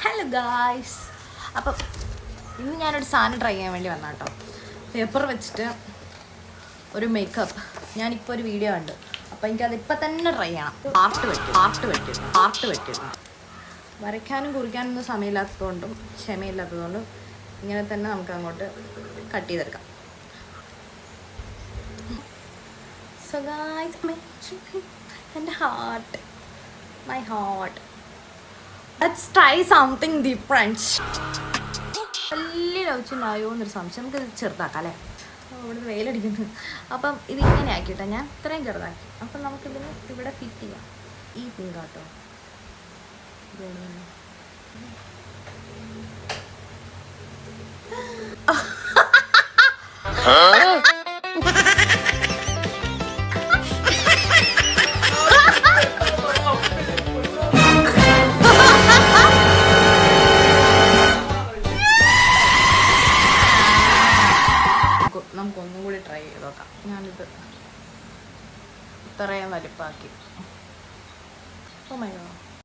Hello guys, അപ്പം ഇന്ന് ഞാനൊരു സാധനം ട്രൈ ചെയ്യാൻ വേണ്ടി വന്ന കേട്ടോ. പേപ്പർ വെച്ചിട്ട് ഒരു മേക്കപ്പ്. ഞാനിപ്പോൾ ഒരു വീഡിയോ ഉണ്ട്, അപ്പം എനിക്കത് ഇപ്പം തന്നെ ട്രൈ ചെയ്യണം. ആർട്ട് വെട്ടിയിരുന്നു. വരയ്ക്കാനും കുറിക്കാനൊന്നും സമയമില്ലാത്തതുകൊണ്ടും ക്ഷമയില്ലാത്തതുകൊണ്ടും ഇങ്ങനെ തന്നെ നമുക്ക് അങ്ങോട്ട് കട്ട് ചെയ്തെടുക്കാം. സോ ഗായ്സ്, എൻ്റെ my heart, let's try something different. വലിയ ലൗച്ചുണ്ടായോ എന്നൊരു സംശയം. നമുക്കിത് ചെറുതാക്കാം അല്ലേ? ഇവിടുന്ന് വെയിലടിക്കുന്നു. അപ്പം ഇതിങ്ങനെ ആക്കിയിട്ടാ ഞാൻ ഇത്രയും ചെറുതാക്കി. അപ്പം നമുക്കിതിന് ഇവിടെ ഫിറ്റ് ചെയ്യാം. ഈ പിങ്കാട്ടോ നമുക്കൊന്നും കൂടി ട്രൈ ചെയ്ത് നോക്കാം. ഞാനിത് ഇത്രയും വലിപ്പാക്കി. Oh my God.